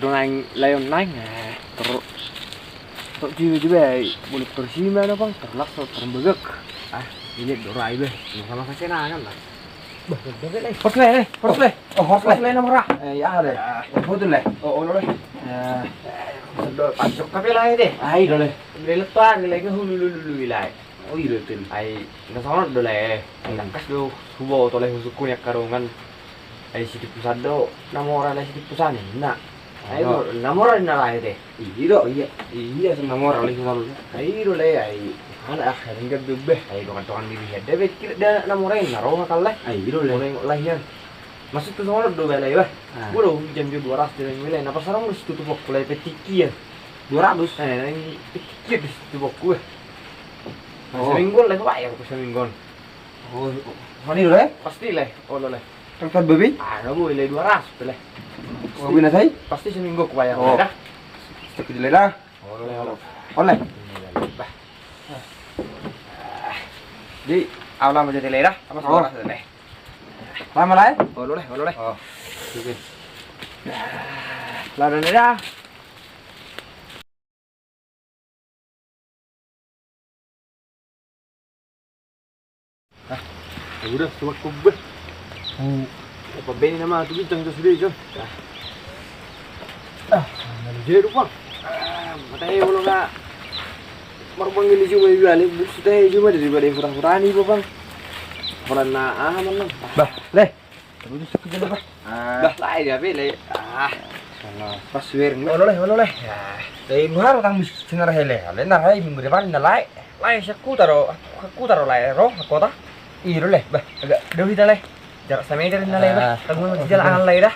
Dengan layon naik terus juga mulut bersih mana bang terlaksa terbegek ini dorai beh sama kesenangan lah Horse le nomor ya le betul le ono le pasok kape lai deh ai do le lepan lagi hulu lai oh iya betul ai nasono do le nangkas do subo to le suku nya karungan ai sidi pusat do namora le sidi pusane na ai do namora na lai deh iya namora le subo ai do le ai ana hingga bebeh ai dokan diri hede be kira da namora na ro kalle ai do le lahian masuk tuh sono do bela ya bro jam 200 dengan nilai napa sarang harus tutup waktu lai petiki ya 200 ini petiki di tutup waktu seminggu lah pak ya seminggu mana le pasti le le Tangkal babi ada bu le 200 le babi nasai pasti seminggu ku bayar dah tapi le lah oleh di awal menjadi le dah apa suara le lama lah lo le oke lah dan dah udah cuma kubah apa beni nama tu bintang tu sudah John jadi bang matanya kalau nggak marbang ini cuma jual ini sudah cuma daripada kurang-kurang nih bang orang na mana bah le terus kerja le bah bah lah dia le salah paswer ono le dari luar tang sinar hele le na hai minggu depan na lai aku taruh lai roh kota iya le bah agak jauh kita le jarak 1 meter na le bah tanggung jalan le dah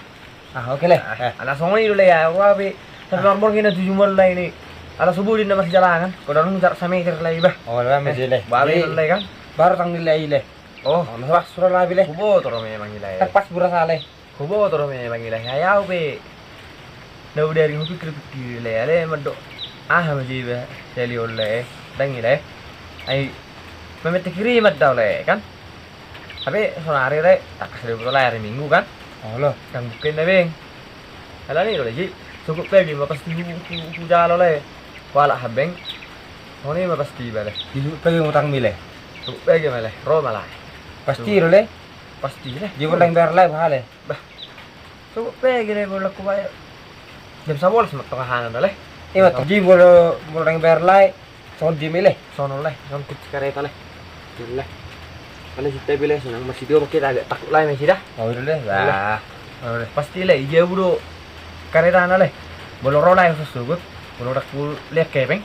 oke le anak songoni dulu ya gua be tapi normal kena 7 mal le ini ala subuh din masih jalan kan kalau jarak 1 meter le bah lah masih le babe le kan baru tang nilai le nah surah lah bile kubo toro memang gila pas burasa le kubo toro memang gila hayau be dah dari pikir le mendok masih be seli ole dang gila ai memet kiri madau le kan tapi hari le tak kasih betul hari minggu kan lo kan bukan le beng ala ni le ji cukup lagi pasti ku jalo le wala habeng ini pasti bale pergi ngutang bile cukup lagi male ro malah pasti le dia boleh bayar live hale bah cukup lagi le boleh ku bayar jam 11 mak tengahan le iya tadi boleh bayar live soal di mile sono le non ku kereta le le kalau kita bile senang masih dia kita agak takut lah masih dah le bah pasti le iya bro kereta na le boleh ro live susut boleh dak ku lihat kepeng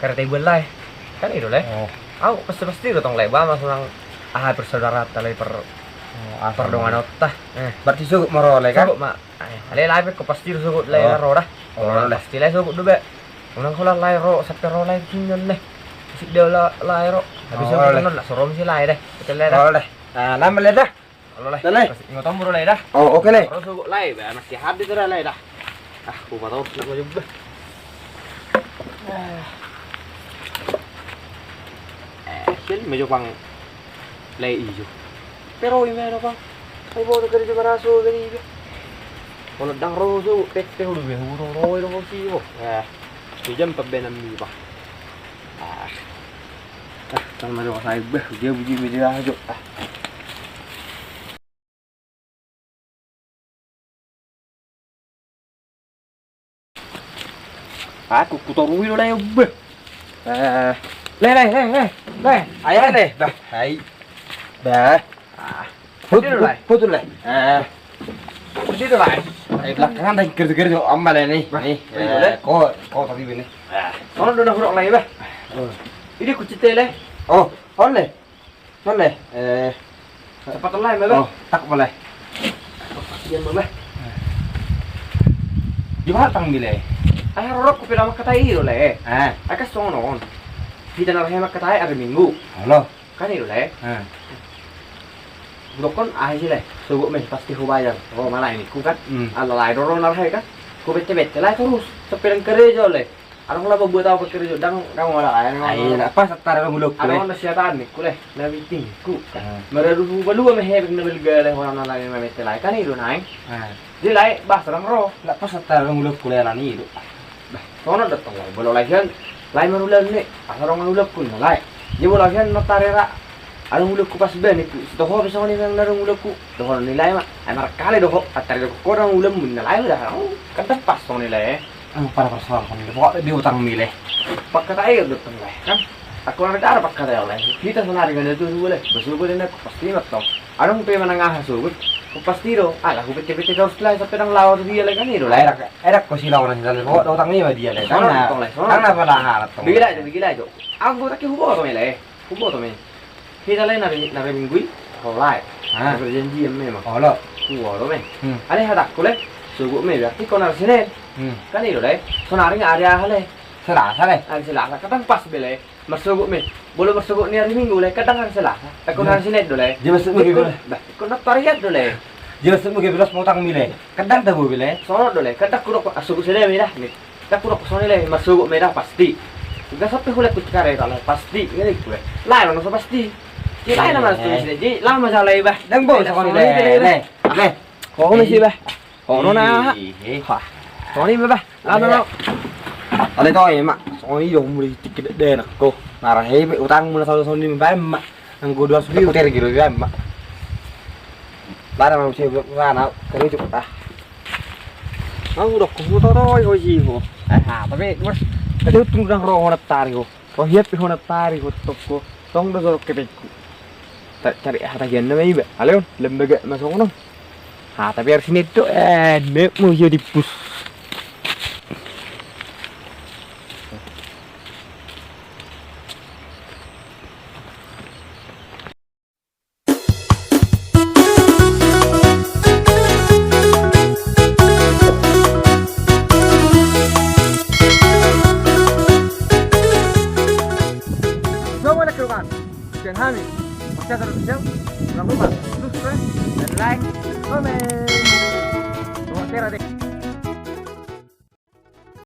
kereta ibu le kan itu le pasti datang le ba mas senang bersaudara tali perdongan otah berarti suku moro le kan mak ale live ko pasti suku le ro dah pasti le suku dube unang kula le ro sakte ro le kinyon le sik de la ro habis itu non la sorom si le deh betul le dah lama le dah le ngotom bro le dah oke le ro suku le masih habis le dah ku patau nak juga sel mejo pang lay ijo pero ini ano pa ay boto kari baraso gani ibe wala dang roso pek hulu be huro ro si bo jam pabbenam mi ba kan mari wasai beh dia buji media aja aku kutoruwi lo lay beh le ayah le bah hai bah betul le betul lah belakangan dah kerja amal nih kok tadi ini ono do nak lay bah ini ku cite le oleh cepat lay bah tak boleh yan bah di mana tang bile ay rorok ko pila makatai lo le akas sono on kita na rahe makatai hari minggu halo kan itu le dokon sila subuh meh pasti ku bayar malah ini ku kan alalai dorong narhe kan ku bete lai terus sepiring kerja le arang lah buat apa kerja dang malah ai apa setara muluk arang na siatan ni ku le na meeting ku meredu balu meh hebek na belga le orang nalai meh lai kan itu naik Di lai bah serang roh. Lah pas tarung ulep kuleran itu. Sono datang lai. Bolo lagian lai manulan ni. Asarong manulan kun lai. Dia bolo lagian notarera. Alung ulep ku pas ben itu. Doho bisa ni yang narung ulep ku. Doho nilai mah. Anar kali doho. Atari doho korang ulep mun nilai dah. Kan pas sono nilai. Para persoalan kan. Pokok dia utang milih. Pakai air datang lai kan. Aku nak ada pakai lai. Kita senari kan itu boleh. Besul boleh nak pasti ngetong. Anong pe manangah sugut. Pasti do. Alah aku pete-pete kau setelah sampai nang lawar dia lagi kan itu lai. Erak ko sila orang jalan. Pokok utang ni dia lai. Karena pala halat. Bigila itu. Aku tak hubo to mele. Hubo to me. Kita lain nari minggu. Kau lai. Berjanji memang. Oh lo. Hubo to me. Ada hadak kule. Sugut me berarti kau nari sini. Kan itu lai. Sonari area hale. Selasa lai. Hari Selasa kadang pas bele. Masuk me. Boleh masuk ni hari Minggu lai. Kadang hari Selasa. Aku hari Senin dulu lai. Dia masuk mungkin bila. Kau nak tariat dulu lai. Dia masuk mungkin bila mau utang milih. Kadang dah boleh bila. Sono dulu lai. Kadang kurang masuk sini merah ni. Kadang kurang sono lai masuk merah pasti. Juga sampai kulit kucing kalau pasti. Ini kulit. Lain mana pasti. Jadi lain nama tu sini. Jadi lama salah iba. Dan boleh sekolah lai. Lai. Kau mesti bah. Kau nona. Sono ni bah. Lama. Ada tu ya mak. Soalnya yang mulai tiket deh nak ko. Narah hei utang mulai tahun tahun ini bayar mak. Anggo 200 ribu ter gitu bayar mak. Lara mau saya mana kerja cukup ah. Aku dah kumpul tahu kau sih ko. Tapi mas. Tadi tu tunggu roh honat tari ko. Kau hiat pi honat tari ko toko. Tong dah sorok kepekku. Tak cari hata gian nama iba. Alon lembaga masuk kono. Tapi harus ini tu nek mau jadi pus. Jangan hamil, baca terus jam, jangan lupa subscribe dan like, komen. Terima kasih.